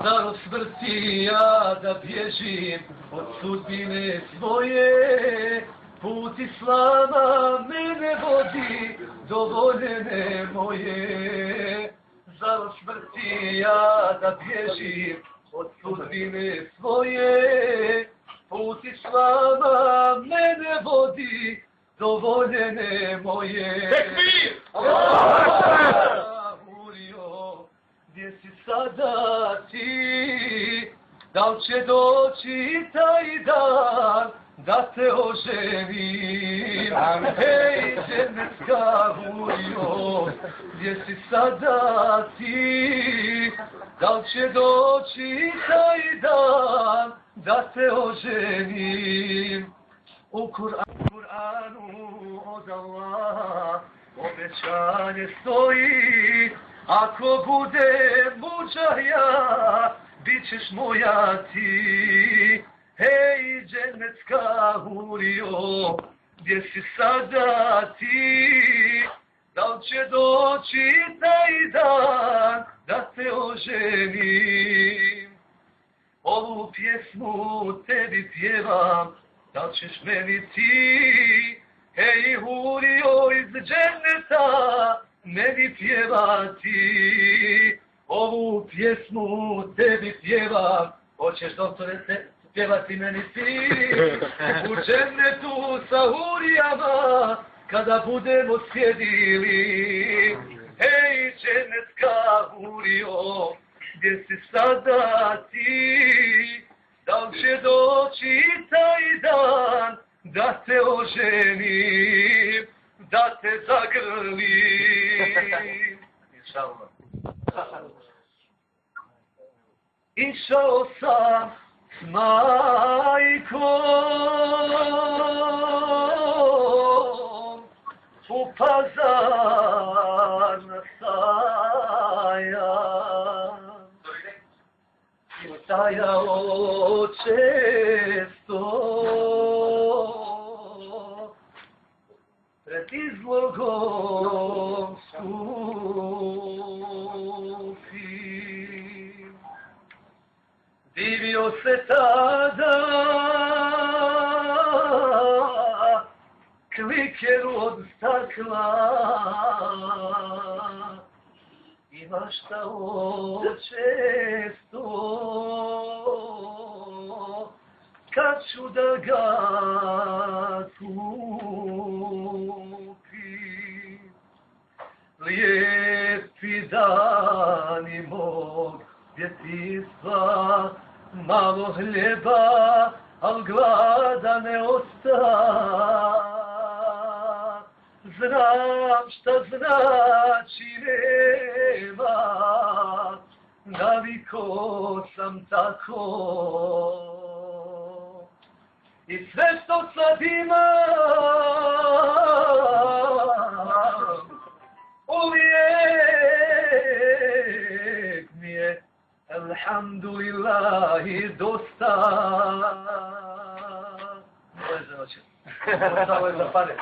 Zar od smrti ja da bježim od sudbine svoje, put Islama mene vodi do voljene moje. Zar od smrti ja da bježim od sudbine svoje, put Islama mene vodi do voljene moje. Tekbir! Gdje si sada ti, da li će doći taj dan da te oženim? Hej, dženecka Hurio, gdje si sada ti, da li će doći taj dan da te oženim? U Kur'anu od Allah obećanje stoji, ako bude muđaja, bit ćeš moja ti. Hej, dženecka Hurio, gdje si sada ti, da li će doći taj dan da te oženim? Ovu pjesmu tebi pjevam, da li ćeš meni ti? Hej, Hurio iz dženeta, meni pjevati. Ovu pjesmu tebi pjevam, hoćeš doktore pjevati meni ti? U džennetu sa Hurijama, kada budemo sjedili. Hej, džennetka Hurio, gdje si sada ti, da li će doći taj dan da te oženim, da te zagrlim. Išao sam s majkom u Pazar na sajam. Stajao često pred izlogom skupim. Divio se tada klikeru od stakla i maštao često kad ću da ga kupim. Lijepi dani mog djetinjstva, malo hljeba, al glada ne osta. Znam šta znači nema, naviko sam tako. I sve što sad imam, uvijek mi je, alhamdulillahi, dosta. Ovo je za noće. Ovo je za pare.